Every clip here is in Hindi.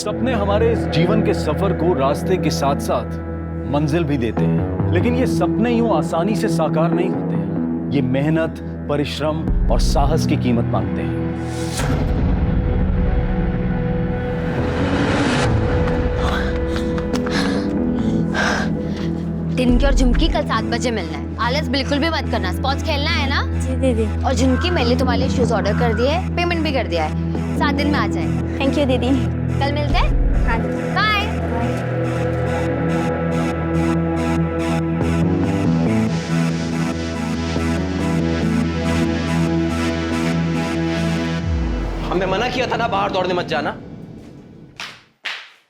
सपने हमारे इस जीवन के सफर को रास्ते के साथ साथ मंजिल भी देते हैं, लेकिन ये सपने यूं आसानी से साकार नहीं होते। ये मेहनत, परिश्रम और साहस की कीमत मांगते हैं। टिनकी और झुमकी कल 7 बजे मिलना है। आलस बिल्कुल भी मत करना। स्पोर्ट्स खेलना है ना? जी दीदी। और झुमकी, मैंने तुम्हारे लिए शूज ऑर्डर कर दिए, पेमेंट भी कर दिया है। 7 दिन में आ जाए। थैंक यू दीदी। कल मिलते हैं। हाँ। बाय। हमने मना किया था ना बाहर दौड़ने मत जाना,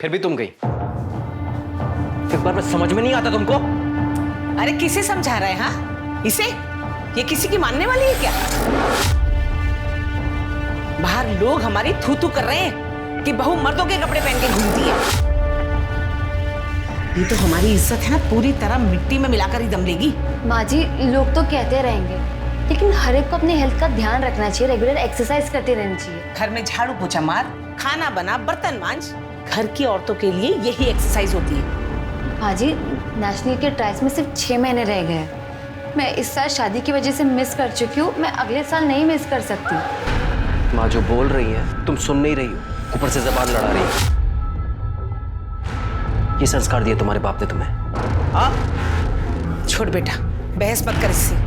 फिर भी तुम गई। एक बार बस समझ में नहीं आता तुमको? अरे किसे समझा रहे हैं? हाँ, इसे? ये किसी की मानने वाली है क्या? बाहर लोग हमारी थू थू कर रहे हैं कि बहू मर्दों के कपड़े पहन के घूमती है। ये तो हमारी इज्जत है ना, पूरी तरह मिट्टी में मिलाकर ही दम लेगी। माँ जी, लोग तो कहते रहेंगे, लेकिन हर एक को अपनी हेल्थ का ध्यान रखना चाहिए। रेगुलर एक्सरसाइज करते रहना चाहिए। घर में झाड़ू पोछा मार, खाना बना, बर्तन मांज। घर की औरतों के लिए यही एक्सरसाइज होती है। हाँ जी, नेशनल के ट्रायल्स में सिर्फ 6 महीने रह गए हैं। मैं इस साल शादी की वजह से मिस कर चुकी हूँ। मैं अगले साल नहीं मिस कर सकती। माँ जो बोल रही है तुम सुन नहीं रही हो, ऊपर से जबान लड़ा रही है। ये संस्कार दिए तुम्हारे बाप ने तुम्हें? हाँ? छोड़ बेटा, बहस मत कर इससे।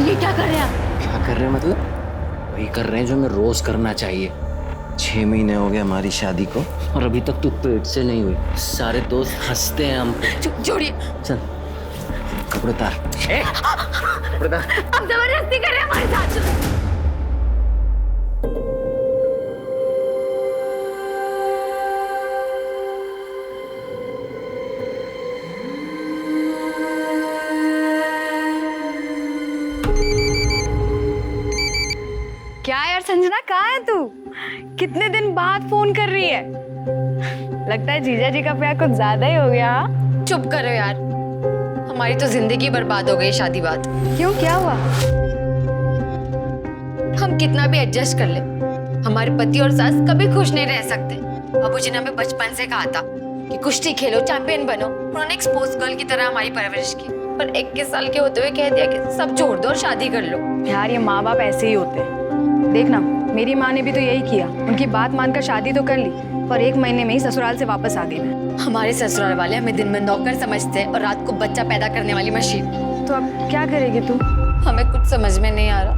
ये क्या कर रहे हैं आप? क्या कर रहे हैं मतलब? वही कर रहे हैं जो मैं रोज करना चाहिए। 6 महीने हो गए हमारी शादी को और अभी तक तू पेट से नहीं हुई। सारे दोस्त हंसते हैं हम पे। जोड़िए। चल कपड़े उतार। कपड़े उतार। आप जबरदस्ती कर रहे हैं हमारे साथ। क्या यार संजना, कहाँ है तू? कितने दिन बाद फोन कर रही है? लगता है जीजा जी का प्यार कुछ ज्यादा ही हो गया। हाँ? चुप करो यार, हमारी तो जिंदगी बर्बाद हो गई शादी बाद। क्यों, क्या हुआ? हम कितना भी एडजस्ट कर ले, हमारे पति और सास कभी खुश नहीं रह सकते। बाबूजी ने हमें बचपन से कहा था कि कुश्ती खेलो, चैंपियन बनो। उन्होंने एक स्पोर्ट्स गर्ल की तरह हमारी परवरिश की, पर 21 साल के होते हुए कह दिया कि सब छोड़ दो और शादी कर लो। यार ये माँ बाप ऐसे ही होते हैं। देखना, मेरी माँ ने भी तो यही किया। उनकी बात मानकर शादी तो कर ली, पर 1 महीने में ही ससुराल से वापस आ गई मैं। हमारे ससुराल वाले हमें दिन में नौकर समझते हैं और रात को बच्चा पैदा करने वाली मशीन। तो अब क्या करेगी तू? हमें कुछ समझ में नहीं आ रहा,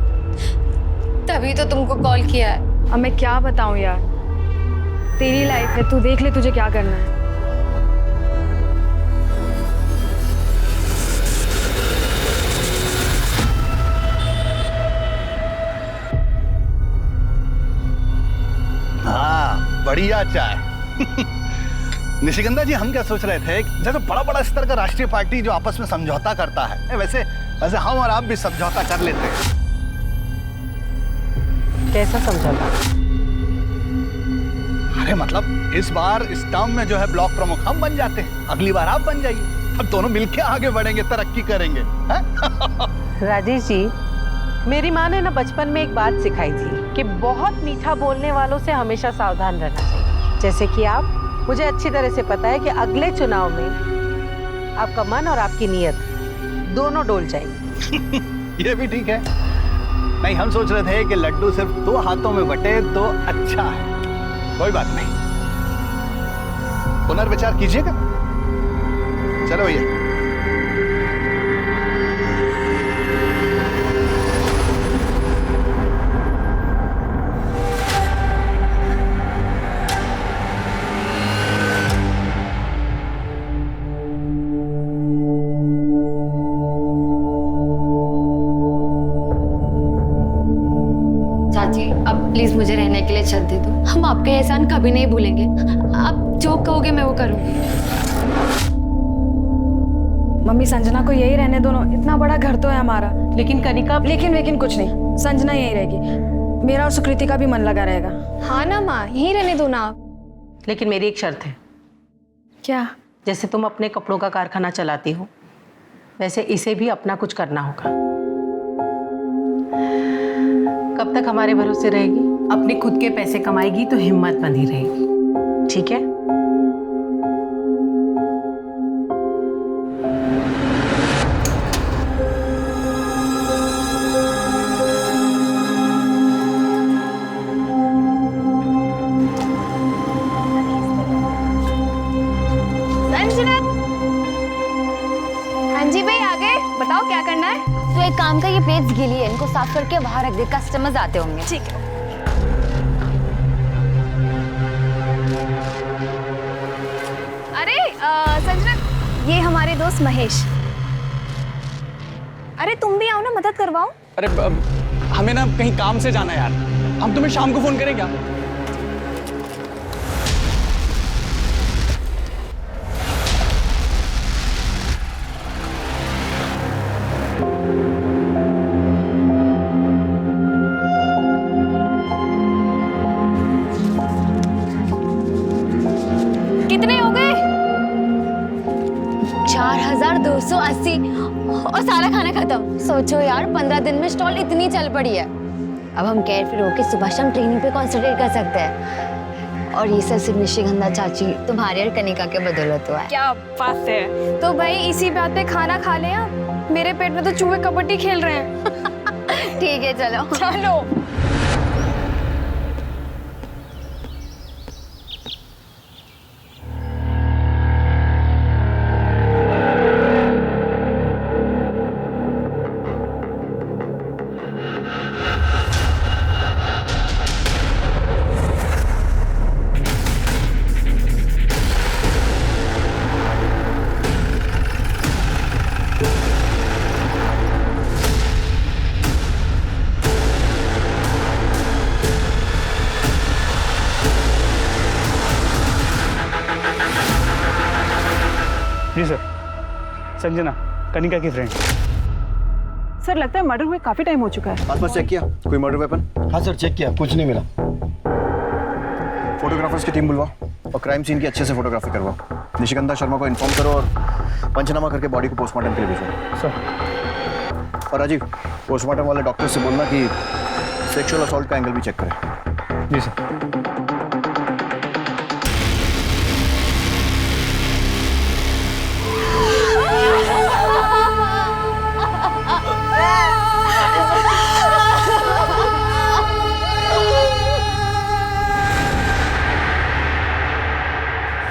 तभी तो तुमको कॉल किया है। अब मैं क्या बताऊं यार, तेरी लाइफ है, तू देख ले तुझे क्या करना है। हाँ, बढ़िया चाय। निशिगंधा जी, हम क्या सोच रहे थे, जैसे बड़ा बड़ा स्तर का राष्ट्रीय पार्टी जो आपस में समझौता करता है, वैसे वैसे हम और आप भी समझौता कर लेते हैं। कैसा समझौता? अरे मतलब इस बार इस टर्म में जो है ब्लॉक प्रमुख हम बन जाते हैं, अगली बार आप बन जाइए। अब दोनों मिलके आगे बढ़ेंगे, तरक्की करेंगे। राजेश जी, मेरी माँ ने ना बचपन में एक बात सिखाई थी कि बहुत मीठा बोलने वालों से हमेशा सावधान रहना चाहिए। जैसे कि आप, मुझे अच्छी तरह से पता है कि अगले चुनाव में आपका मन और आपकी नीयत दोनों डोल जाएंगे। ये भी ठीक है। नहीं, हम सोच रहे थे कि लड्डू सिर्फ 2 हाथों में बटे तो अच्छा है। कोई बात नहीं, पुनर्विचार कीजिएगा। चलो भैया। प्लीज मुझे रहने के लिए छत दे दो। हम आपका एहसान कभी नहीं भूलेंगे। आप जो कहोगे मैं वो करूंगी। मम्मी संजना को यही रहने दो ना, इतना बड़ा घर तो है हमारा। लेकिन कनिका, लेकिन कुछ नहीं, संजना यही रहेगी, मेरा और सुकृति का भी मन लगा रहेगा। हाँ ना माँ, यही रहने दो ना आप। लेकिन मेरी एक शर्त है। क्या? जैसे तुम अपने कपड़ों का कारखाना चलाती हो, वैसे इसे भी अपना कुछ करना होगा। कब तक हमारे भरोसे रहेगी? अपने खुद के पैसे कमाएगी तो हिम्मत बंधी रहेगी, ठीक है? हाँ जी भाई, आगे बताओ क्या करना है। तो एक काम का, ये प्लेट्स गीली है, इनको साफ करके बाहर रख दे, कस्टमर्स आते होंगे। ठीक है। अरे संजना, ये हमारे दोस्त महेश। अरे तुम भी आओ ना, मदद करवाओ। अरे हमें ना कहीं काम से जाना है यार, हम तुम्हें शाम को फोन करें क्या? कितने हो गए? 4280 और सारा खाना खत्म। सोचो यार, 15 दिन में स्टॉल इतनी चल पड़ी है। अब हम केयर फ्री होके सुबह शाम ट्रेनिंग पे कॉन्सेंट्रेट कर सकते हैं। और ये सब सिर्फ निशिगंधा चाची तुम्हारी और कनिका के बदौलत हुआ है। क्या बात है। तो भाई इसी बात पे खाना खा ले आप। मेरे पेट में तो चूहे कबड्डी खेल रहे हैं। ठीक है, चलो चलो। जी सर, संजना कनिका की फ्रेंड। सर लगता है मर्डर हुए काफी टाइम हो चुका है। आसपास चेक किया कोई मर्डर वेपन? हाँ सर, चेक किया, कुछ नहीं मिला। फोटोग्राफर्स की टीम बुलवाओ और क्राइम सीन की अच्छे से फोटोग्राफी करवाओ। निशिगंधा शर्मा को इन्फॉर्म करो और पंचनामा करके बॉडी को पोस्टमार्टम के लिए भेजो। सर। और राजीव, पोस्टमार्टम वाले डॉक्टर से बोलना कि सेक्सुअल असॉल्ट का एंगल भी चेक करें। जी सर।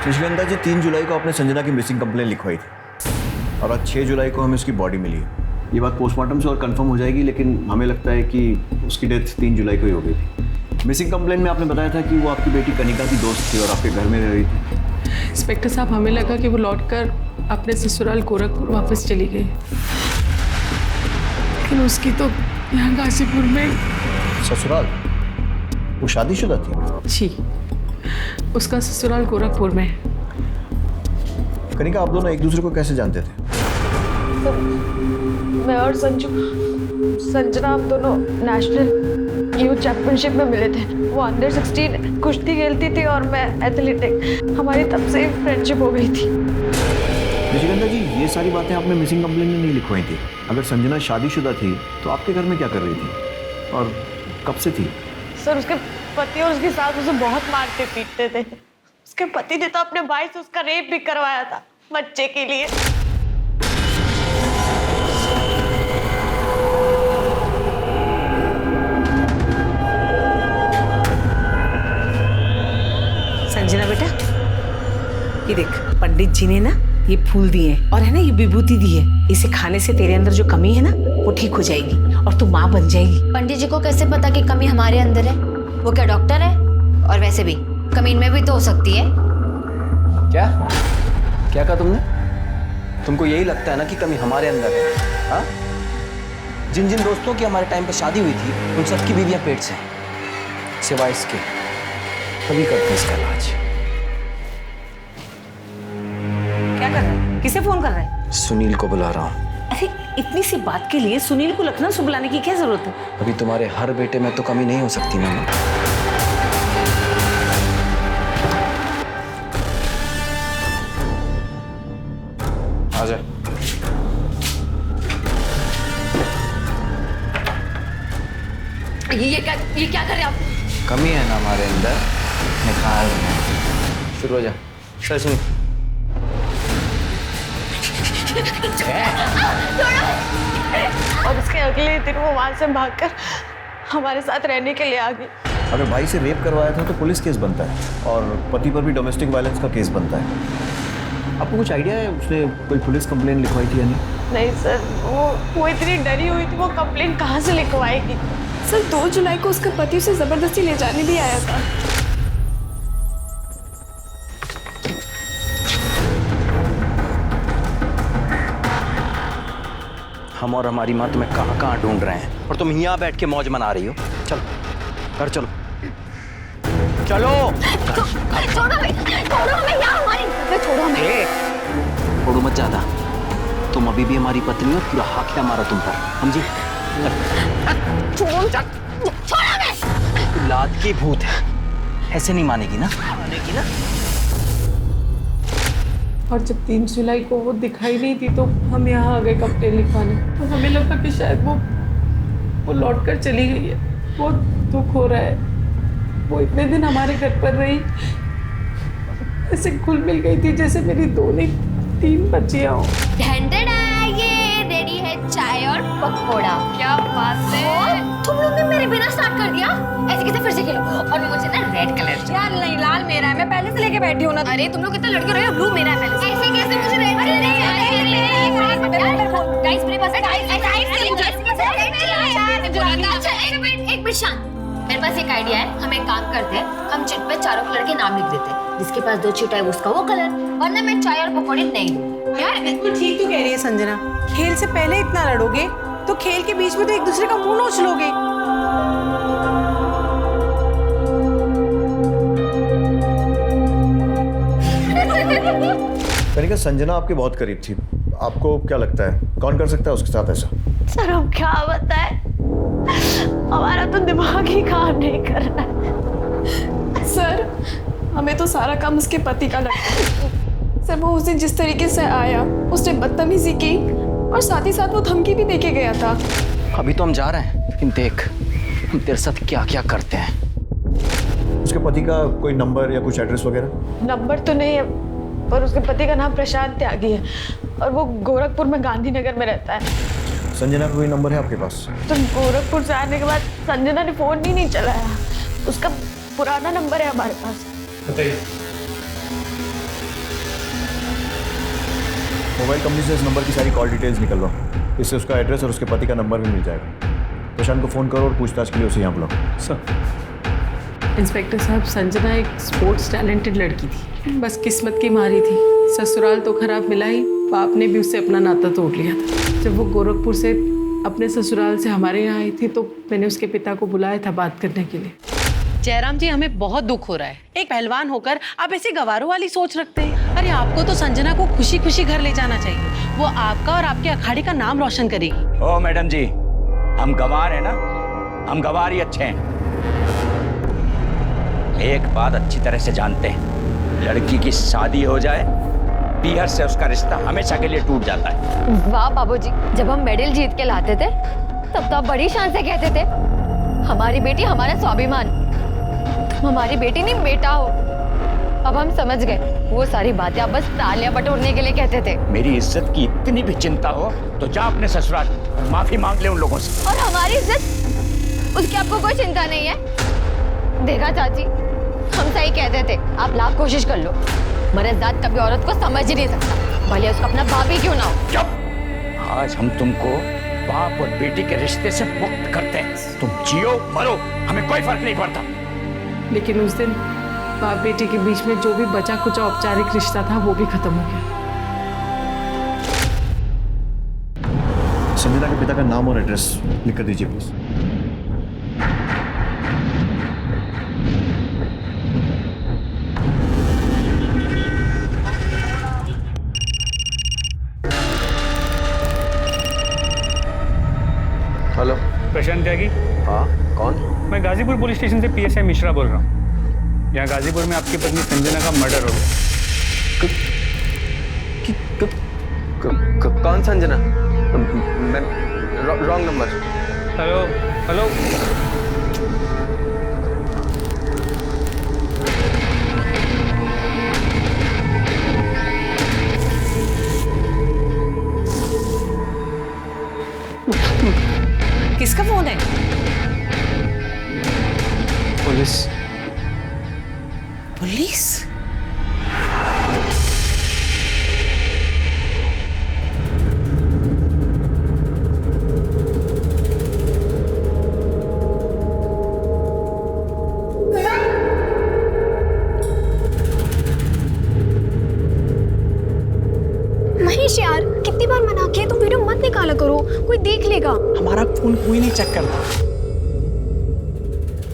निशिगंधा जी 3 जुलाई को आपने संजना की मिसिंग कंप्लेन लिखवाई थी और आज 6 जुलाई को हमें उसकी बॉडी मिली है। ये बात पोस्टमार्टम से और कंफर्म हो जाएगी, लेकिन हमें लगता है कि उसकी डेथ 3 जुलाई को ही हो गई थी। मिसिंग कंप्लेन में आपने बताया था कि वो आपकी बेटी कनिका की दोस्त थी और आपके घर में रह रही थी। इंस्पेक्टर साहब, हमें लगा कि वो लौटकर अपने ससुराल गोरखपुर वापस चली गई, लेकिन उसकी तो यहाँ गाजीपुर में। ससुराल? वो शादीशुदा थी? जी, उसका ससुराल गोरखपुर में। कनिका, आप दोनों एक दूसरे को कैसे जानते थे? मैं और संजना हम दोनों नेशनल यूथ चैंपियनशिप में मिले थे। वो अंडर 16 कुश्ती खेलती थी और मैं एथलेटिक। हमारी तब से फ्रेंडशिप हो गई थी। निशिगंधा जी, ये सारी बातें आपने मिसिंग कंप्लेन में नहीं लिखवाई थी। अगर संजना शादीशुदा थी तो आपके घर में क्या कर रही थी और कब से थी? सर, उसके पति और उसकी सास उसे बहुत मारते पीटते थे। उसके पति ने तो अपने भाई से उसका रेप भी करवाया था बच्चे के लिए। संजना बेटा, ये देख, पंडित जी ने ना ये फूल दिए हैं और है ना ये विभूति दी है। इसे खाने से तेरे अंदर जो कमी है ना वो ठीक हो जाएगी और तू माँ बन जाएगी। पंडित जी को कैसे पता कि कमी हमारे अंदर है? वो क्या डॉक्टर है? और वैसे भी कमी इनमें भी तो हो सकती है। क्या क्या कहा तुमने? तुमको यही लगता है ना कि कमी हमारे अंदर है? हाँ, जिन जिन दोस्तों की हमारे टाइम पे शादी हुई थी उन सबकी बीवियां पेट से हैं। सिवाय इसके तभी करते हैं इसका इलाज। क्या कर रहा है? किसे फोन कर रहा है? सुनील को बुला रहा हूँ। अरे इतनी सी बात के लिए सुनील को लखनऊ से बुलाने की क्या जरूरत है? अभी तुम्हारे हर बेटे में तो कमी नहीं हो सकती मामा। आजा। ये क्या कर रहे हैं आप? कमी है ना हमारे अंदर, निकाल रहे हैं। शुरू हो जा। सर सुन। और उसके अगले दिन वो वहां से भागकर हमारे साथ रहने के लिए आ गई। अगर भाई से रेप करवाया था तो पुलिस केस बनता है और पति पर भी डोमेस्टिक वायलेंस का केस बनता है। आपको कुछ आइडिया है उसने कोई पुलिस कंप्लेंट लिखवाई थी या नहीं? नहीं सर, वो इतनी डरी हुई थी, वो कंप्लेंट कहाँ से लिखवाएगी? सर 2 जुलाई को उसका पति उसे जबरदस्ती ले जाने भी आया था। हम और हमारी माँ तुम्हें कहाँ कहाँ ढूंढ रहे हैं और तुम यहाँ बैठ के मौज मना रही हो। चलो घर चलो। चलो छोड़ो हमें यार, हमारी छोड़ो हमें। छोड़ो मत ज्यादा, तुम अभी भी हमारी पत्नी हो, पूरा हक है हमारा तुम पर, समझी? छोड़ो हमें। लाद की भूत है, ऐसे नहीं मानेगी ना? मानेगी ना? और जब 3 जुलाई को वो दिखाई नहीं थी तो हम यहाँ आ गए कंप्लेन लिखवाने। तो हमें लगा कि शायद वो लौट कर चली गई है। बहुत दुख हो रहा है। वो इतने दिन हमारे घर पर रही, ऐसे घुल मिल गई थी जैसे मेरी 2 नहीं 3 बच्चियाँ हो। ये रेडी है चाय और पकौड़ा। क्या बात है, तुम लोग ने मेरे बिना स्टार्ट कर दिया। ऐसे कैसे फिर से खेलो? और मुझे ना रेड कलर यार। नहीं, लाल मेरा है, मैं पहले से लेके बैठी हूँ ना। अरे तुम लोग कितने लड़के रहे हो, ब्लू मेरा है पहले से। ऐसे कैसे मुझे रेड कलर नहीं गाइस मेरे पास एक मिनट शांत। मेरे पास एक आइडिया है, हम एक काम करते हैं, हम चिट पे चारों कलर के नाम लिख देते हैं, जिसके पास 2 चिट है उसका वो कलर, वरना मैं चाय और पकौड़े नहीं दूंगी। यार बिल्कुल ठीक तो कह रही है संजना। खेल से पहले इतना लड़ोगे तो खेल के बीच में तो एक दूसरे का मुंह नोच लोगे। कनिका, संजना आपके बहुत करीब थी, आपको क्या लगता है कौन कर सकता है उसके साथ ऐसा? सर हम क्या बताएं, हमारा तो दिमाग ही काम नहीं कर रहा है। सर हमें तो सारा काम उसके पति का लगता है। सर वो उसे जिस तरीके से आया, उसने बदतमीजी की और साथ ही साथ वो धमकी भी देके गया था। अभी तो हम जा रहे हैं, लेकिन देख हम तेरे साथ क्या क्या करते हैं। उसके पति का कोई नंबर या कुछ एड्रेस वगैरह? नंबर तो नहीं है, पर उसके पति का नाम प्रशांत त्यागी है और वो गोरखपुर में गांधीनगर में रहता है। संजना का कोई नंबर है आपके पास? तो गोरखपुर से आने के बाद संजना ने फोन ही नहीं चलाया। उसका पुराना नंबर है हमारे पास। बताइए। मोबाइल कंपनी से इस नंबर की सारी कॉल डिटेल्स निकलवाओ, इससे उसका एड्रेस और उसके पति का नंबर भी मिल जाएगा। प्रशांत को फोन करो और पूछताछ के लिए उसे यहाँ बुलाओ। सर इंस्पेक्टर साहब, संजना एक स्पोर्ट्स टैलेंटेड लड़की थी, बस किस्मत की मारी थी। ससुराल तो खराब मिला ही, बाप ने भी उससे अपना नाता तोड़ लिया था। जब वो गोरखपुर से अपने ससुराल से हमारे यहाँ आई थी तो मैंने उसके पिता को बुलाया था बात करने के लिए। जयराम जी, हमें बहुत दुख हो रहा है। एक पहलवान होकर आप ऐसी गवारों वाली सोच रखते हैं। अरे आपको तो संजना को खुशी खुशी घर ले जाना चाहिए। वो आपका और आपके अखाड़े का नाम रोशन करेगी। ओ मैडम जी, हम गवार हैं ना, हम गवार ही अच्छे हैं। एक बात अच्छी तरह से जानते हैं, लड़की की शादी हो जाए, पीहर से उसका रिश्ता हमेशा के लिए टूट जाता है। वाह बाबूजी, जब हम मेडल जीत के लाते थे तब तो आप बड़ी शान से कहते थे हमारी बेटी हमारा स्वाभिमान, तुम हमारी बेटी नहीं बेटा हो। अब हम समझ गए, वो सारी बातें आप बस तालियां बटोरने के लिए कहते थे। मेरी इज्जत की इतनी भी चिंता हो तो जा अपने ससुराल माफी मांग ले उन लोगों से। और हमारी इज्जत, उसकी आपको कोई चिंता नहीं है? देखा चाची, हम सही कहते थे, आप लाख कोशिश कर लो, मर्द कभी औरत को समझ ही नहीं सकता, भले उसका अपना बाप ही क्यों ना हो। चुप! आज हम तुमको बाप और बेटी के रिश्ते से मुक्त करते हैं। तुम जियो मरो, हमें कोई फर्क नहीं पड़ता। लेकिन उस दिन बाप बेटी के बीच में जो भी बचा कुछ औपचारिक रिश्ता था वो भी खत्म हो गया। संजना के पिता का नाम और एड्रेस लिख कर दीजिए प्लीज। हेलो, प्रशांत त्यागी। हाँ, कौन? मैं गाजीपुर पुलिस स्टेशन से PSI मिश्रा बोल रहा हूँ। यहाँ गाजीपुर में आपकी पत्नी संजना का मर्डर हो गया। कौन संजना? मैं रॉन्ग नंबर। हेलो हेलो, किसका फोन है? पुलिस। पुलिस? महेश यार, कितनी बार मना किया, तुम वीडियो मत निकाला करो, कोई देख लेगा। हमारा फोन कोई नहीं चेक करता,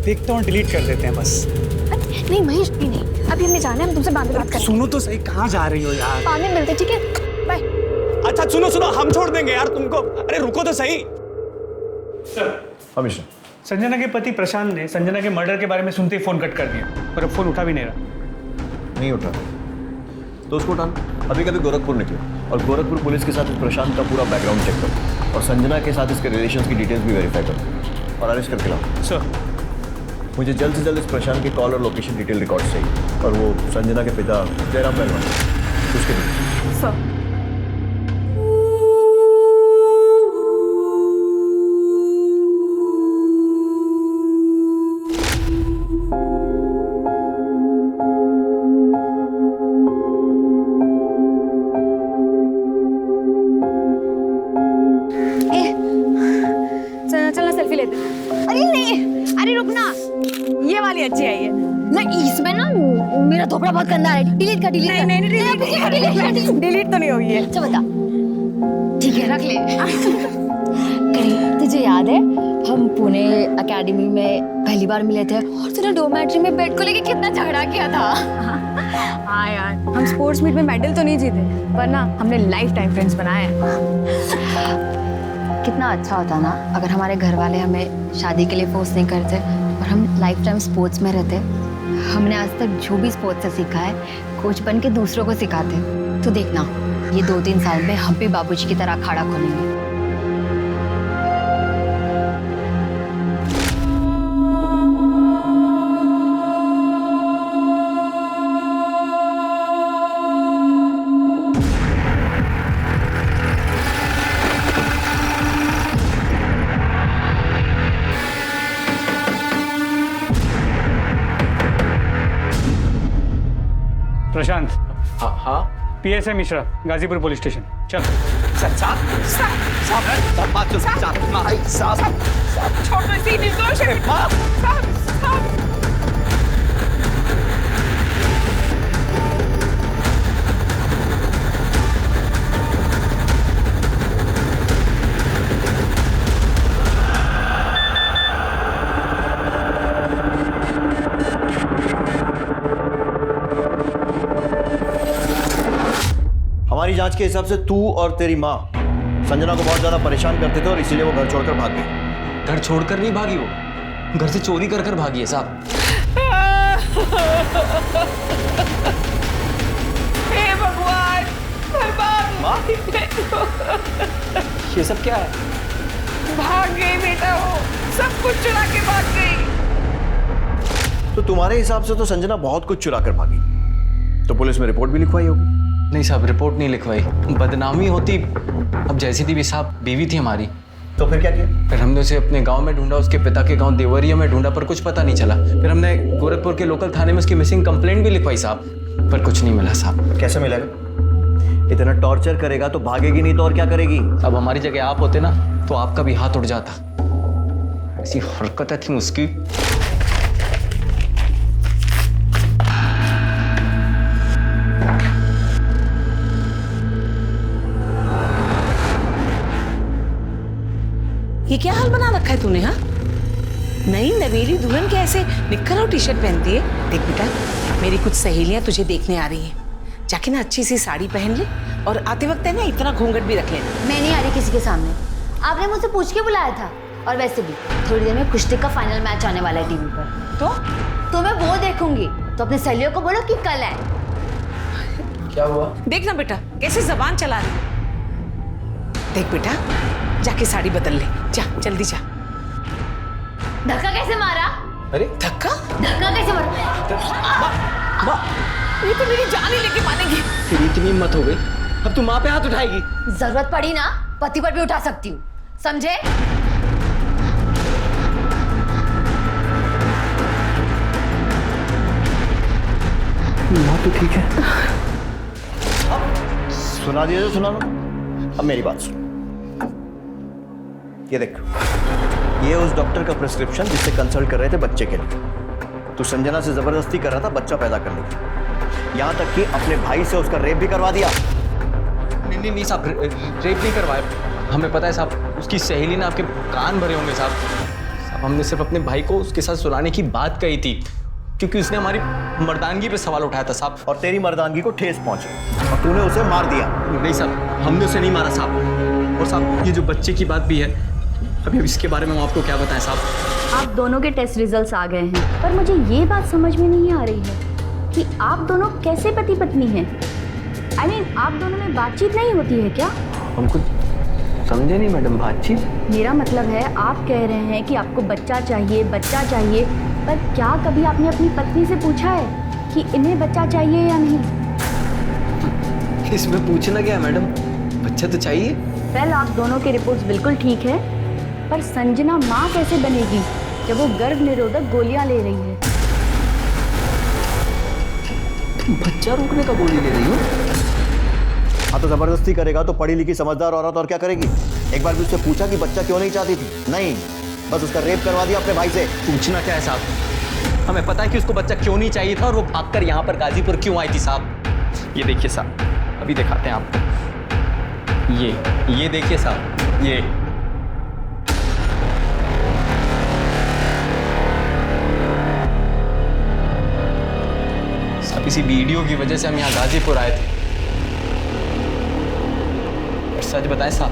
देखता हूँ डिलीट कर देते हैं बस। नहीं महेश, भी नहीं, अभी हमें जाना है, हम तुमसे बाद में बात करेंगे। सुनो तो सही, कहाँ जा रही हो यार? बाद में मिलते, ठीक है, बाय। अच्छा सुनो सुनो, हम छोड़ देंगे यार तुमको। अरे रुको तो सही। हमेशा संजना के पति प्रशांत ने संजना के मर्डर के बारे में सुनते ही फोन कट कर दिया, पर अब फोन उठा भी नहीं रहा। नहीं उठा तो उसको उठाना। अभी कभी गोरखपुर निकले और गोरखपुर पुलिस के साथ इस प्रशांत का पूरा बैकग्राउंड चेक करो और संजना के साथ इसके रिलेशंस की डिटेल्स भी वेरीफाई करो और अरेस्ट करके लाओ। सर, मुझे जल्द से जल्द इस प्रशांत के कॉल और लोकेशन डिटेल रिकॉर्ड चाहिए और वो संजना के पिता जयराम पहलवान उसके भी। सर, चलना सेल्फी लेते। अरे नहीं, अरे रुकना, ये वाली अच्छी आई है। नहीं, इसमें ना मेरा थोपड़ा बहुत गंदा है, डिलीट कर। डिलीट तो नहीं होगी है। अच्छा बता। ठीक है, रख ले। तुझे याद है हम पुणे एकेडमी में पहली बार मिले थे और तूने डोमेट्री में बेड को लेके कितना झगड़ा किया था? हाँ यार, हम स्पोर्ट्स मीट में मेडल तो नहीं जीते, पर ना हमने लाइफ टाइम फ्रेंड्स बनाए हैं। कितना अच्छा होता ना अगर हमारे घर वाले हमें शादी के लिए फोर्स नहीं करते और हम लाइफ टाइम स्पोर्ट्स में रहते। हमने आज तक जो भी स्पोर्ट्स से सीखा है, कोच बन के दूसरों को सिखाते। तो देखना, ये 2-3 साल में हम भी बाबूजी की तरह अखाड़ा खोलेंगे। प्रशांत। हाँ, PSI Mishra, Ghazipur police station. चल। हमारी जांच के हिसाब से तू और तेरी माँ संजना को बहुत ज्यादा परेशान करते थे और इसीलिए वो घर छोड़कर भाग गई। घर छोड़कर नहीं भागी, वो घर से चोरी कर कर भागी है साहब। हे भगवान, बर्बाद। ये सब क्या है? भाग गई बेटा, वो सब कुछ चुरा के भाग गई। तो तुम्हारे हिसाब से तो संजना बहुत कुछ चुरा कर भागी, तो पुलिस में रिपोर्ट भी लिखवाई होगी। नहीं साहब, रिपोर्ट नहीं लिखवाई, बदनामी होती। अब जैसी थी भी साहब, बीवी थी हमारी। तो फिर क्या किया? फिर हमने उसे अपने गांव में ढूंढा, उसके पिता के गांव देवरिया में ढूंढा, पर कुछ पता नहीं चला। फिर हमने गोरखपुर के लोकल थाने में उसकी मिसिंग कंप्लेंट भी लिखवाई साहब, पर कुछ नहीं मिला साहब। कैसे मिलेगा? इतना टॉर्चर करेगा तो भागेगी नहीं तो और क्या करेगी? अब हमारी जगह आप होते ना तो आपका भी हाथ उठ जाता। ऐसी हरकतें थी उसकी। ये क्या हाल बना रखा है तूने? हाँ, नई नवेली दुल्हन के ऐसे निक्कर और टी-शर्ट पहनती है। देख बेटा, मेरी कुछ सहेलियां तुझे देखने आ रही हैं, जाके ना अच्छी सी साड़ी पहन ले और आते वक्त है ना इतना घूंघट भी रख लेना। मैं नहीं आ रही किसी के सामने। आपने मुझसे पूछ के बुलाया था, और वैसे भी थोड़ी देर में कुश्ती का फाइनल मैच आने वाला है टीवी पर। तो मैं वो देखूंगी। तो अपने सहेलियों को बोलो कि कल है। क्या हुआ? देख ना बेटा कैसे जबान चला रही। देख बेटा जाके साड़ी बदल ले, जा जल्दी जा। धक्का कैसे मारा? अरे धक्का कैसे मारा? ये तो मेरी जान ही लेके मानेगी। तेरी इतनी हिम्मत हो गई, अब तू माँ पे हाथ उठाएगी? जरूरत पड़ी ना पति पर भी उठा सकती हूँ, समझे? माँ तो ठीक है। सुना दिया तो सुना लो। अब मेरी बात सुन। ये देख, ये उस डॉक्टर का प्रिस्क्रिप्शन जिससे कंसल्ट कर रहे थे बच्चे के लिए। तू संजना से जबरदस्ती कर रहा था बच्चा पैदा करने की, यहाँ तक कि अपने भाई से उसका रेप भी करवा दिया। नहीं साहब, रेप नहीं करवाया। हमें पता है साहब, उसकी सहेली ने आपके कान भरे होंगे साहब। हमने सिर्फ अपने भाई को उसके साथ सुलाने की बात कही थी, क्योंकि उसने हमारी मर्दानगी पे सवाल उठाया था साहब। और तेरी मर्दानगी को ठेस पहुंची और तूने उसे मार दिया। नहीं साहब, हमने उसे नहीं मारा साहब। और साहब ये जो बच्चे की बात भी है, अभी इसके बारे में हम आपको क्या बताएं साहब। आप दोनों के टेस्ट रिजल्ट्स आ गए हैं, पर मुझे ये बात समझ में नहीं आ रही है कि आप दोनों कैसे पति पत्नी हैं। I mean, आप दोनों में बातचीत नहीं होती है क्या? हम कुछ समझे नहीं मैडम। बातचीत? मेरा मतलब है आप कह रहे हैं कि आपको बच्चा चाहिए, पर क्या कभी आपने अपनी पत्नी से पूछा है कि इन्हें बच्चा चाहिए या नहीं? इसमें पूछना क्या है मैडम, बच्चा तो चाहिए। वेल, आप दोनों की रिपोर्ट्स बिल्कुल ठीक है, पर संजना माँ कैसे बनेगी जब वो गर्भ निरोधक गोलियां ले रही है? तुम बच्चा रोकने का गोली ले रही हो? हाँ तो जबरदस्ती करेगा तो पढ़ी लिखी समझदार औरत और क्या करेगी? एक बार भी उससे पूछा कि बच्चा क्यों नहीं चाहती थी? नहीं, बस उसका रेप करवा दिया अपने भाई से। पूछना क्या है साहब, हमें पता है कि उसको बच्चा क्यों नहीं चाहिए था और वो भागकर यहाँ पर गाजीपुर क्यों आई थी साहब। ये देखिए साहब, अभी दिखाते हैं आपको। ये देखिए साहब, ये साहब इसी वीडियो की वजह से हम यहाँ गाजीपुर आए थे। और सच बताएं साहब,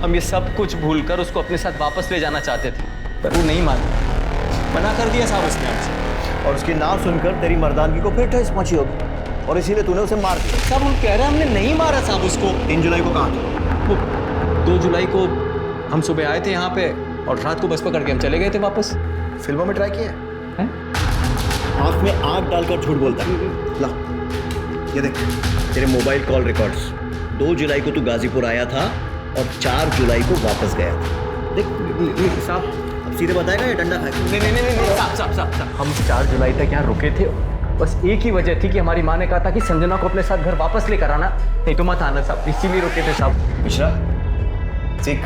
हम ये सब कुछ भूलकर उसको अपने साथ वापस ले जाना चाहते थे, पर वो नहीं माना, मना कर दिया साहब उसने हमसे। और उसकी ना सुनकर तेरी मर्दानगी को फिर ठेस पहुंची होगी और इसीलिए तूने उसे मार दिया। साहब हम कह रहे हैं हमने नहीं मारा साहब उसको। 3 जुलाई को कहाँ था? वो 2 जुलाई को हम सुबह आए थे यहाँ पे और रात को बस पकड़ के हम चले गए थे वापस। फिल्मों में ट्राई किया है? आँख में आँख डालकर झूठ बोलता है। ला, ये देख तेरे मोबाइल कॉल रिकॉर्ड्स। 2 जुलाई को तू गाजीपुर आया था और 4 जुलाई को वापस गया था। देख साहब, अब सीधे बताएगा या डंडा खाएगा? नहीं साहब, हम 4 जुलाई तक यहाँ रुके थे। बस एक ही वजह थी कि हमारी माँ ने कहा था कि संजना को अपने साथ घर वापस लेकर आना, नहीं तो मत आना साहब, इसीलिए रुके थे साहब। मिश्रा, सीख,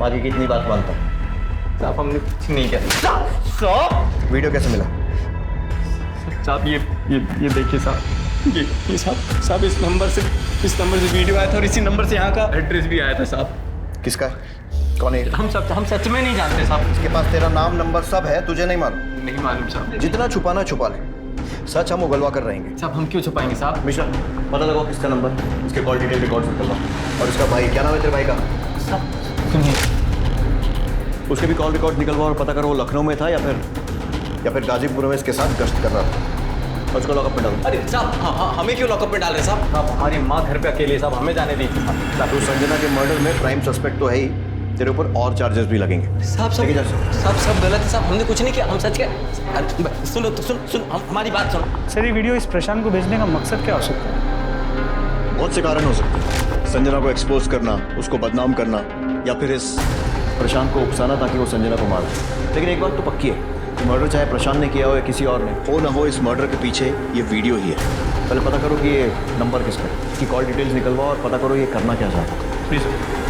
माँ की कितनी बात मानता हूँ। साहब हमने कुछ नहीं किया। वीडियो कैसे मिला? साहब ये देखिए साहब, ये साहब इस नंबर से वीडियो आया था और इसी नंबर से यहाँ का एड्रेस भी आया था साहब। किसका? कौन है? हम सच में नहीं जानते साहब। इसके पास तेरा नाम नंबर सब है, तुझे नहीं मालूम? नहीं मालूम साहब। जितना छुपाना छुपा ले, सच हम उगलवा कर रहेंगे। साहब हम क्यों छुपाएंगे साहब? मिश्रा, पता लगाओ किसका नंबर, इसके कॉल डिटेल रिकॉर्ड निकलवाओ। और इसका भाई, क्या नाम है तेरे भाई का? उसके भी कॉल रिकॉर्ड निकलवाओ और पता करो वो लखनऊ में था या फिर गाजीपुर में इसके साथ गश्त कर रहा था। और उसको लॉकअप में डालो। अरे साहब हमें क्यों लॉकअप में डाल रहे साहब? हमारी माँ घर पे अकेले, साहब हमें जाने दी थी साहब। तो संजना के मर्डर में प्राइम सस्पेक्ट तो है ही, तेरे ऊपर और चार्जेस भी लगेंगे। साहब सब गलत है साहब, हमने कुछ नहीं किया, हम सच के। सुनो तो सुन हमारी बात सुनो। सर ये वीडियो इस प्रशांत को भेजने का मकसद क्या हो सकता है? बहुत से कारण हो सकते हैं। संजना को एक्सपोज करना, उसको बदनाम करना, या फिर इस प्रशांत को उकसाना ताकि वो संजना को मार दे। लेकिन एक बात तो पक्की है, मर्डर चाहे प्रशांत ने किया हो या किसी और ने, हो ना हो इस मर्डर के पीछे ये वीडियो ही है। पहले पता करो कि ये नंबर किसका है, इसकी कॉल डिटेल्स निकलवाओ और पता करो ये करना क्या चाहता है। प्लीज़।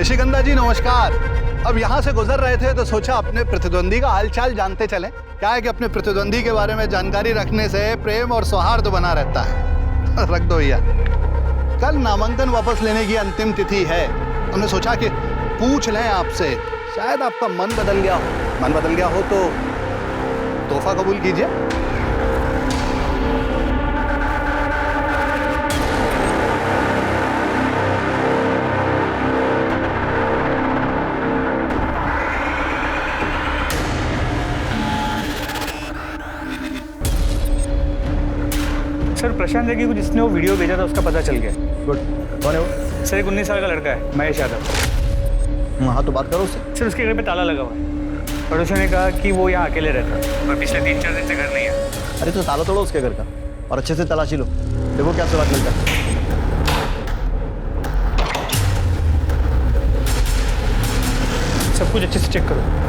निशिगंधा जी नमस्कार। अब यहाँ से गुजर रहे थे तो सोचा अपने प्रतिद्वंदी का हालचाल जानते चलें। क्या है कि अपने प्रतिद्वंदी के बारे में जानकारी रखने से प्रेम और सौहार्द बना रहता है। रख दो भैया। कल नामांकन वापस लेने की अंतिम तिथि है। हमने सोचा कि पूछ लें आपसे, शायद आपका मन बदल गया हो। मन बदल गया हो तो तोहफा कबूल कीजिए। सर प्रशांत है कि कुछ जिसने वो वीडियो भेजा था उसका पता चल गया। गुड। कौन है वो? सर एक 19 साल का लड़का है, महेश यादव। हाँ तो बात करो उससे। सर उसके घर पे ताला लगा हुआ है। पड़ोसियों ने कहा कि वो यहाँ अकेले रहता है और पिछले 3-4 दिन से घर नहीं है। अरे तो ताला तोड़ो उसके घर का और अच्छे से तलाशी लो, देखो क्या सुराग मिलता है। सब कुछ अच्छे से चेक करो।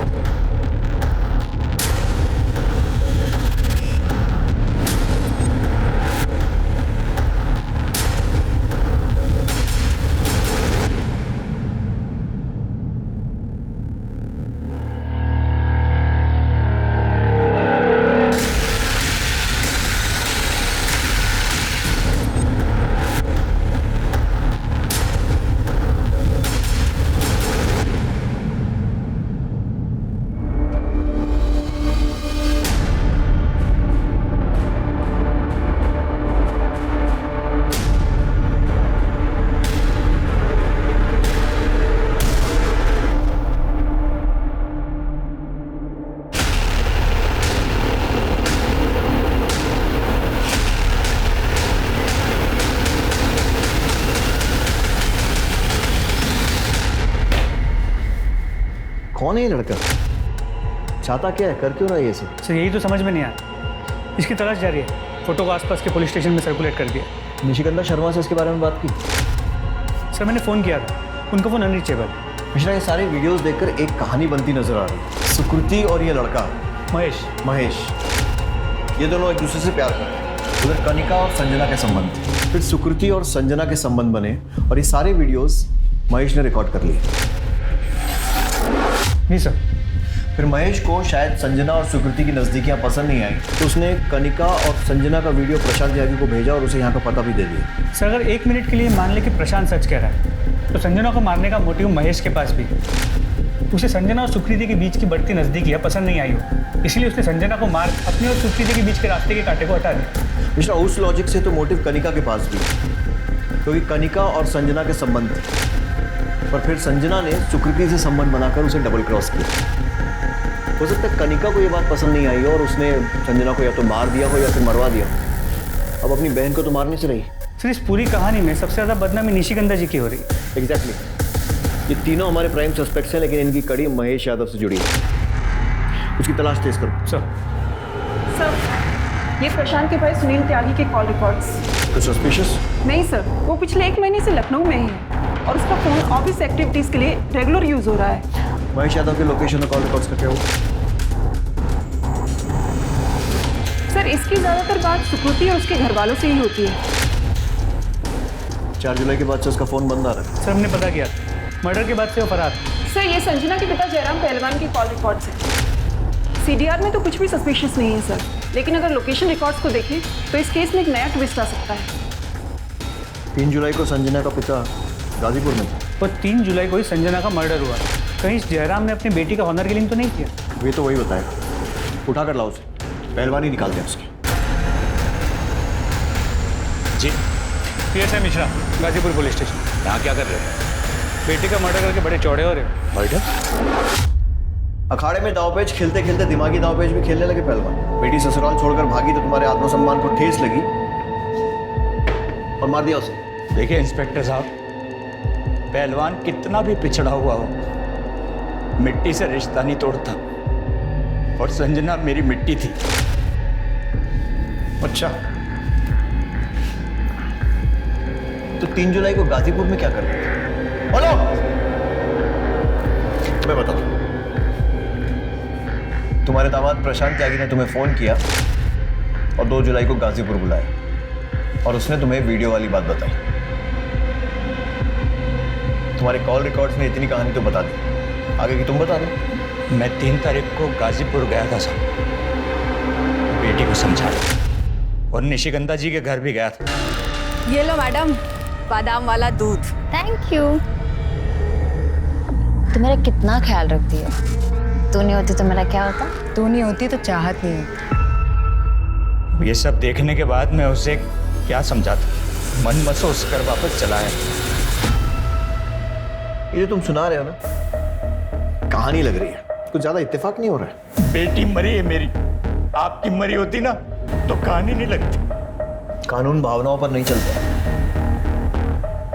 कौन है ये लड़का? चाहता क्या है, कर क्यों रहा है ये सब? सर यही तो समझ में नहीं आया। इसकी तलाश जारी है। फोटो को आसपास के पुलिस स्टेशन में सर्कुलेट कर दिया। निशिगंधा शर्मा से इसके बारे में बात की? सर मैंने फ़ोन किया था, उनका फ़ोन अनरीचेबल। मिश्रा ये सारे वीडियोस देखकर एक कहानी बनती नजर आ रही है। सुकृति और ये लड़का महेश, ये दोनों एक दूसरे से प्यार करते हैं। उधर कनिका और संजना के संबंध, फिर सुकृति और संजना के संबंध बने और ये सारे वीडियोस महेश ने रिकॉर्ड कर लिए। नहीं सर। फिर महेश को शायद संजना और सुकृति की नज़दीकियाँ पसंद नहीं आई तो उसने कनिका और संजना का वीडियो प्रशांत त्यागी को भेजा और उसे यहाँ का पता भी दे दिया। सर अगर 1 मिनट के लिए मान ले कि प्रशांत सच कह रहा है तो संजना को मारने का मोटिव महेश के पास भी है। उसे संजना और सुकृति के बीच की बढ़ती नज़दीकियाँ पसंद नहीं आई हो, इसलिए उसने संजना को मार अपने और सुकृति के बीच के रास्ते के कांटे को हटा दिया। मिश्रा उस लॉजिक से तो मोटिव कनिका के पास भी, क्योंकि कनिका और संजना के संबंध थे, पर फिर संजना ने सुकृति से संबंध बनाकर उसे डबल क्रॉस किया। हो सकता है कनिका को ये बात पसंद नहीं आई और उसने संजना को या तो मार दिया हो या फिर मरवा दिया। अब अपनी बहन को तो मारने से रही। सर इस पूरी कहानी में सबसे ज़्यादा बदनामी निशिगंधा जी की हो रही है। एग्जैक्टली। ये तीनों हमारे प्राइम सस्पेक्ट्स हैं, लेकिन इनकी कड़ी महेश यादव से जुड़ी है। उसकी तलाश तेज करो। सर ये प्रशांत के भाई सुनील त्यागी के कॉल रिकॉर्ड्स। तो सस्पिशियस? नहीं सर, वो पिछले 1 महीने से लखनऊ में ही है और उसका फोन ऑफिस एक्टिविटीज के लिए रेगुलर यूज हो रहा है। महेश यादव के लोकेशन और कॉल रिकॉर्ड्स का क्या हो? सर इसकी ज्यादातर बात सुकृति और उसके घर वालों से ही होती है। 4 जुलाई के बाद से उसका फोन बंद आ रहा है। सर हमने पता किया, मर्डर के बाद से वो फरार। सर ये संजना के पिता जयराम पहलवान की कॉल रिकॉर्ड्स हैं। सीडीआर में तो कुछ भी सस्पिशियस नहीं है सर, लेकिन अगर लोकेशन रिकॉर्ड्स को देखें तो इस केस में एक नया ट्विस्ट आ सकता है। 3 जुलाई को संजना का पिता गाजीपुर में था और 3 जुलाई को ही संजना का मर्डर हुआ। कहीं जयराम ने अपने बेटी का ऑनर किलिंग तो नहीं किया? वे तो वही बताएगा। उठा कर लाओ उसे, पहलवानी निकालते हैं उसकी। जी PSI Mishra, Ghazipur police station. यहाँ क्या कर रहे हो? बेटी का मर्डर करके बड़े चौड़े हो रहे हो। मर्डर? अखाड़े में दावपेच खेलते खेलते दिमागी दावपेच भी खेलने लगे पहलवान। बेटी ससुराल छोड़कर भागी तो तुम्हारे आत्मसम्मान को ठेस लगी और मार दिया उसे। देखिए इंस्पेक्टर साहब, पहलवान कितना भी पिछड़ा हुआ हो, मिट्टी से रिश्ता नहीं तोड़ता, और संजना मेरी मिट्टी थी। अच्छा, तो 3 जुलाई को गाजीपुर में क्या कर रहे थे? बोलो, मैं बताता हूं। तुम्हारे दामाद प्रशांत त्यागी ने तुम्हें फोन किया और 2 जुलाई को गाजीपुर बुलाया और उसने तुम्हें वीडियो वाली बात बताई। तुम्हारे कॉल रिकॉर्ड्स में इतनी कहानी तो बता दी, आगे की तुम बता दो। मैं 3 तारीख को गाजीपुर गया था साहब, बेटी को समझाया और निशिगंधा जी के घर भी गया था। ये लो मैडम, बादाम वाला दूध। Thank you. तू मेरा कितना ख्याल रखती है। तू नहीं होती तो मेरा क्या होता? तू नहीं होती तो चाहत नहीं होती। ये सब देखने के बाद मैं उसे क्या समझाता, मन महसूस कर वापस चला है। ये जो तुम सुना रहे हो ना, कहानी लग रही है, कुछ ज्यादा इत्तेफाक नहीं हो रहा है। बेटी मरी है मेरी, आपकी मरी होती ना तो कहानी नहीं लगती। कानून भावनाओं पर नहीं चलता।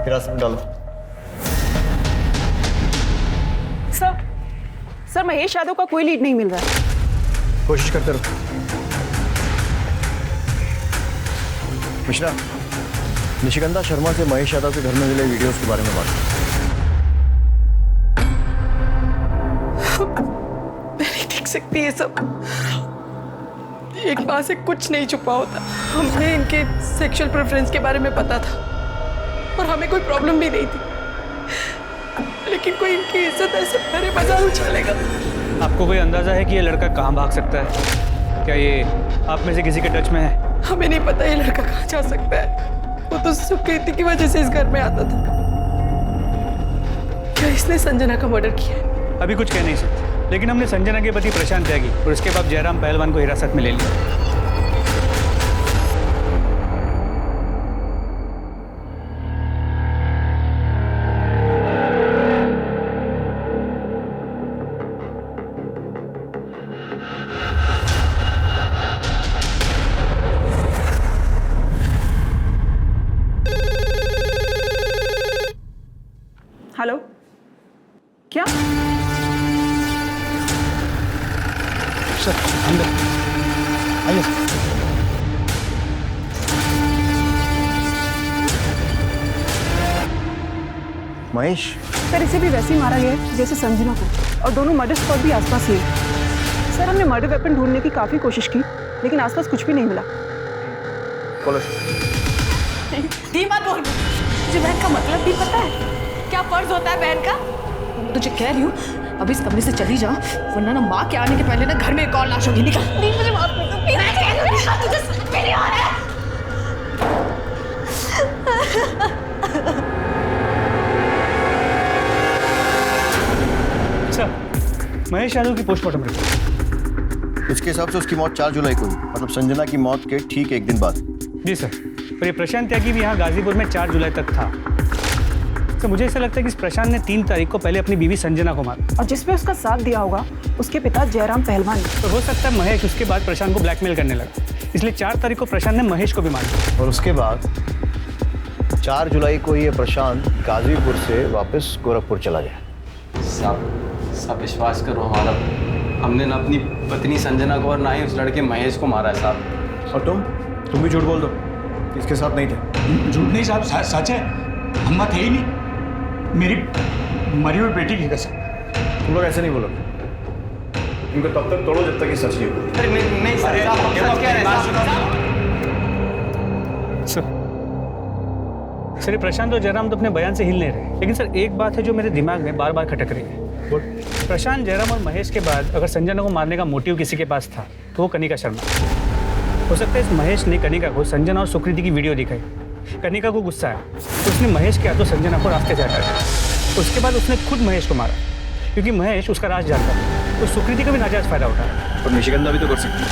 हिरासत में डालो। सर महेश यादव का कोई लीड नहीं मिल रहा है। कोशिश करते रहो। मिश्रा, निशिगंधा शर्मा से महेश यादव के घर में मिले वीडियोस के बारे में बात करो। मैं नहीं देख सकती ये सब। एक माँ से कुछ नहीं छुपा होता। हमें इनके सेक्सुअल प्रेफरेंस के बारे में पता था और हमें कोई प्रॉब्लम भी नहीं थी, लेकिन कोई इनकी इज्जत ऐसे मेरे मजाक उछालेगा। आपको कोई अंदाजा है कि ये लड़का कहाँ भाग सकता है? क्या ये आप में से किसी के टच में है? हमें नहीं पता ये लड़का कहाँ जा सकता है। वो तो सुकृति की वजह से इस घर में आता था। क्या इसने संजना का मर्डर किया है? अभी कुछ कह नहीं सकते, लेकिन हमने संजना के पति प्रशांत त्यागी और उसके बाद जयराम पहलवान को हिरासत में ले लिया। हेलो, क्या? सर अंदर आइए। महेश, सर इसे भी वैसे ही मारा गया है जैसे संजना को, और दोनों मर्डर स्पॉट भी आसपास ही है। सर हमने मर्डर वेपन ढूंढने की काफी कोशिश की, लेकिन आसपास कुछ भी नहीं मिला। मत बोल, तुझे बहन का मतलब भी पता है? क्या फर्ज होता है बहन का? तुझे कह रही हूँ अब इस कमरे से चली जा, वरना ना माँ के आने के पहले ना घर में एक और लाश होगी। निकल। नहीं, मुझे माफ कर दो। मैं कह रही हूँ तुझे समझ में नहीं आ रहा है। सर, महेश यादव की पोस्टमार्टम रिपोर्ट। इसके हिसाब से उसकी मौत 4 जुलाई को हुई, मतलब संजना की मौत के ठीक एक दिन बाद। जी सर, और ये प्रशांत त्यागी भी यहाँ गाजीपुर में 4 जुलाई तक था। तो मुझे ऐसा लगता है कि इस प्रशांत ने 3 तारीख को पहले अपनी बीवी संजना को मारा, और जिसपे उसका साथ दिया होगा उसके पिता जयराम पहलवान। तो हो सकता है महेश उसके बाद प्रशांत को ब्लैकमेल करने लगा, इसलिए 4 तारीख को प्रशांत ने महेश को भी मारा। और उसके बाद 4 जुलाई को ये प्रशांत गाजीपुर से वापस गोरखपुर चला गया। साहब विश्वास करो हमारा, हमने ना अपनी पत्नी संजना को और ना ही उस लड़के महेश को मारा है साहब। और तुम भी झूठ बोल दो, इसके साथ नहीं थे। झूठ नहीं साहब, सच है, हम थे ही नहीं। मेरी मरी हुई बेटी की कसम। तुम लोग ऐसे नहीं बोलो, इनको तब तक तोड़ो जब तक ये सच नहीं बोलते। नहीं सर, हम सच कह रहे हैं सर, प्रशांत और जयराम तो अपने बयान से हिल नहीं रहे, लेकिन सर एक बात है जो मेरे दिमाग में बार बार खटक रही है। प्रशांत, जयराम और महेश के बाद अगर संजना को मारने का मोटिव किसी के पास था तो वो कनिका शर्मा। हो सकता है इस महेश ने कनिका को संजना और सुकृति की वीडियो दिखाई, कनिका को गुस्सा आया तो उसने महेश के हाथों संजना को रास्ते से हटा दिया। उसके बाद उसने खुद महेश को मारा, क्योंकि महेश उसका राज जानता था, तो सुकृति का भी नाजायज फायदा उठाया। और निशिगंधा भी तो कर सकती है।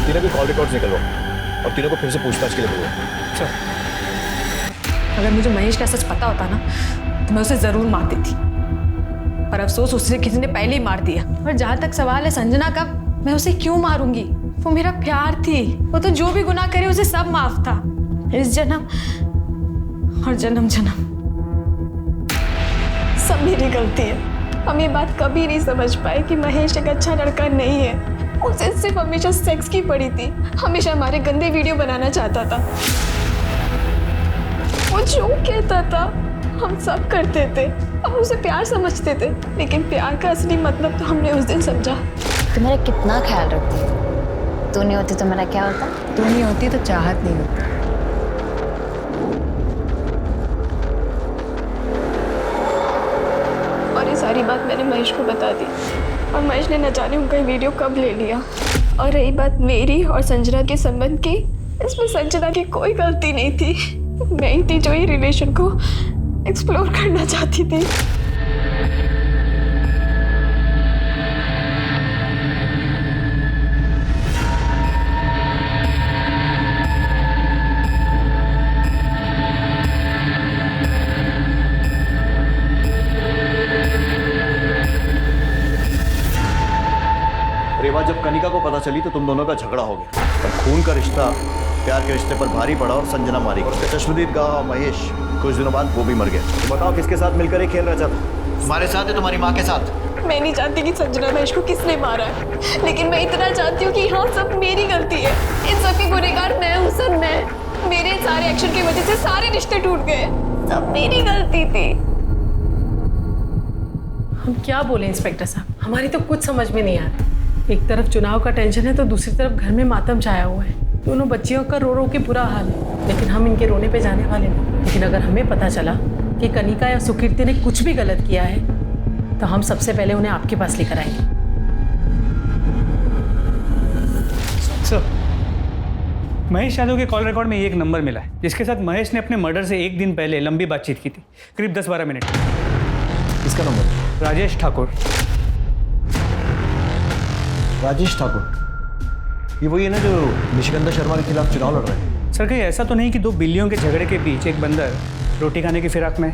तीनों की कॉल रिकॉर्ड्स निकलवाओ और तीनों को फिर से पूछताछ के लिए बोलो। सर, अगर मुझे महेश का सच पता होता ना तो मैं उसे जरूर मार देती, पर अफसोस उससे किसी ने पहले ही मार दिया। और जहाँ तक सवाल है संजना का, मैं उसे क्यों मारूंगी? वो मेरा प्यार थी, वो तो जो भी गुनाह करे उसे सब माफ था, इस जन्म और जन्म जन्म सब मेरी गलती है। हम ये बात कभी नहीं समझ पाए कि महेश एक अच्छा लड़का नहीं है। उसे सिर्फ हमेशा सेक्स की पड़ी थी, हमेशा हमारे गंदे वीडियो बनाना चाहता था। वो जो कहता था हम सब करते थे, हम उसे प्यार समझते थे, लेकिन प्यार का असली मतलब तो हमने उस दिन समझा। तू मेरा कितना ख्याल रखती है। तू नहीं होती तो मेरा क्या होता? तू नहीं होती तो चाहत नहीं होती। सारी बात मैंने महेश को बता दी और महेश ने न जाने उनका वीडियो कब ले लिया। और रही बात मेरी और संजना के संबंध की, इसमें संजना की कोई गलती नहीं थी। मैं ही थी जो ये रिलेशन को एक्सप्लोर करना चाहती थी। रेवा, जब कनिका को पता चली तो तुम दोनों का झगड़ा हो गया, पर खून का रिश्ता प्यार के रिश्ते पर भारी पड़ा और संजना मारी गई। उसके चश्मदीद गाँव महेश कुछ दिनों बाद वो भी मर गया। तो बताओ किसके साथ मिलकर ये खेल रहा था? तुम्हारे साथ या तुम्हारी माँ के साथ? मैं नहीं जानती कि संजना महेश को किसने मारा है, लेकिन मैं इतना जानती हूँ कि हाँ सब मेरी गलती है। इन सब की गुनहगार मैं हूँ सर, मैं। मेरे सारे एक्शन की वजह से सारे रिश्ते टूट गए, सब मेरी गलती थी। हम क्या बोले इंस्पेक्टर साहब, हमारी तो कुछ समझ में नहीं आ रहा। एक तरफ चुनाव का टेंशन है तो दूसरी तरफ घर में मातम छाया हुआ है। दोनों बच्चियों का रो रो के बुरा हाल है, लेकिन हम इनके रोने पे जाने वाले नहीं। लेकिन अगर हमें पता चला कि कनिका या सुकीर्ति ने कुछ भी गलत किया है तो हम सबसे पहले उन्हें आपके पास लेकर आएंगे। सर, महेश यादव के कॉल रिकॉर्ड में एक नंबर मिला है जिसके साथ महेश ने अपने मर्डर से एक दिन पहले लंबी बातचीत की थी, करीब 10-12 मिनट। किसका नंबर? राजेश ठाकुर। राजेश ठाकुर, ये वही है ना जो निशिगंधा शर्मा के खिलाफ चुनाव लड़ रहे हैं? सर, कहीं ऐसा तो नहीं कि दो बिल्लियों के झगड़े के बीच एक बंदर रोटी खाने की फिराक में?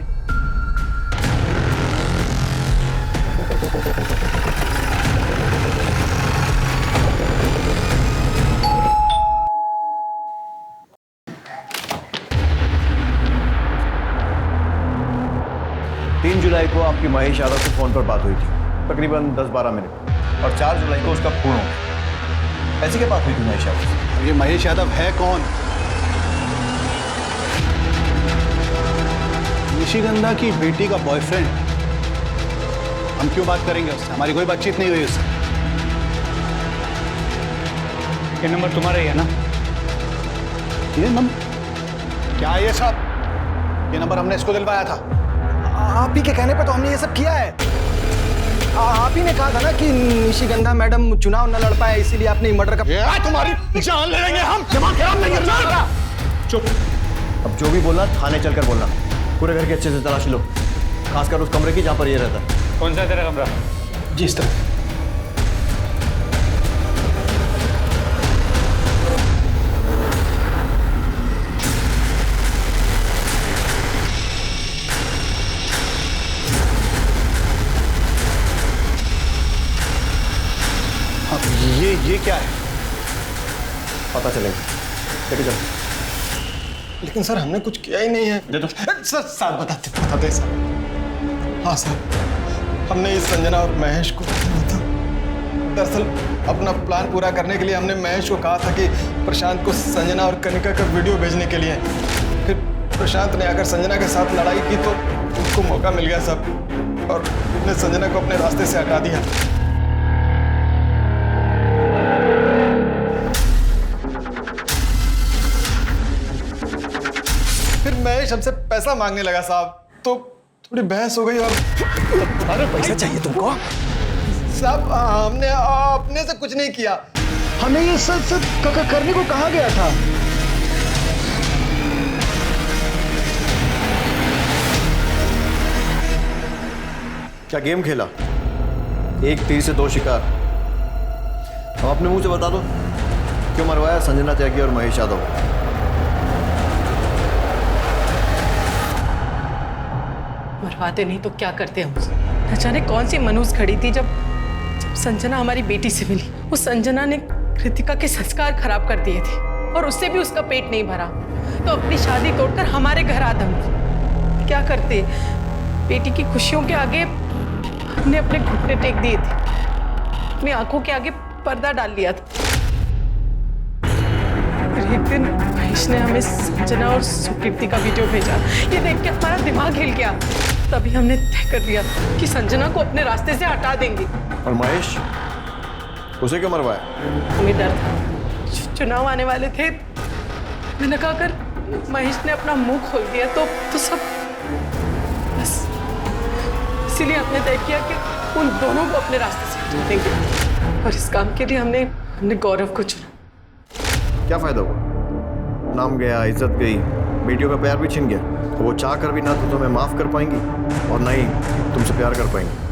तीन जुलाई को आपकी महेश यादव से फोन पर बात हुई थी, तकरीबन 10-12 मिनट, और 4 जुलाई को उसका खून हो गया। ऐसी क्या बात हुई थी महेश यादव से? ये महेश यादव है कौन? निशिगंधा की बेटी का बॉयफ्रेंड। हम क्यों बात करेंगे उससे? हमारी कोई बातचीत नहीं हुई उससे। ये नंबर तुम्हारा ही है ना? ये नंबर? क्या ये सब? ये नंबर हमने इसको दिलवाया था। आप ही के कहने पे तो हमने ये सब किया है। आप ही ने कहा था ना कि निशिगंधा मैडम चुनाव न लड़ पाए, इसीलिए आपने मर्डर का। तुम्हारी जान ले लेंगे हम, दिमाग खराब नहीं करना। चुप। अब जो भी बोलना थाने चलकर बोलना। पूरे घर की अच्छे से तलाशी लो, खासकर उस कमरे की जहाँ पर ये रहता है। कौन सा तेरा कमरा? जी इस तरह। ये क्या है? पता चलेगा, लेके चलो। लेकिन सर हमने कुछ किया ही नहीं है। दे दो। सर साथ बताते सर। हाँ सर, हमने इस संजना और महेश को था। दरअसल अपना प्लान पूरा करने के लिए हमने महेश को कहा था कि प्रशांत को संजना और कनिका का वीडियो भेजने के लिए। फिर प्रशांत ने अगर संजना के साथ लड़ाई की तो उसको मौका मिल गया सब, और उसने संजना को अपने रास्ते से हटा दिया। फिर महेश हमसे पैसा मांगने लगा साहब, तो थोड़ी बहस हो गई। और अरे पैसा चाहिए तुमको? साहब हमने अपने से कुछ नहीं किया, हमें ये सब करने को कहा गया था। क्या गेम खेला? एक तीर से 2 शिकार। अब अपने मुंह से बता दो, क्यों मरवाया संजना त्यागी और महेश यादव? मरवाते नहीं तो क्या करते हम? न जाने कौन सी मनूस खड़ी थी जब संजना हमारी बेटी से मिली। उस संजना ने कृतिका के संस्कार खराब कर दिए थे और उससे भी उसका पेट नहीं भरा, तो अपनी शादी तोड़कर हमारे घर आदम। क्या करते? बेटी की खुशियों के आगे हमने अपने घुटने टेक दिए थे, अपनी आंखों के आगे पर्दा डाल लिया था। फिर एक दिन महेश ने हमें संजना और सुकीर्ति का वीडियो भेजा। ये देख के हमारा दिमाग हिल गया। तभी हमने तय कर लिया कि संजना को अपने रास्ते से हटा देंगे। और महेश, उसे क्यों मरवाया? हमें डर था, चुनाव आने वाले थे। मैंने कहा अगर महेश ने अपना मुंह खोल दिया तो सब बस इसीलिए हमने तय किया कि उन दोनों को अपने रास्ते से हटा देंगे और इस काम के लिए हमने गौरव को चुना। क्या फायदा हुआ? नाम गया, इज्जत गई, बेटियों का प्यार भी छिन गया। वो चाह कर भी ना तो तुम्हें माफ कर पाएंगी और ना ही तुमसे प्यार कर पाएंगी।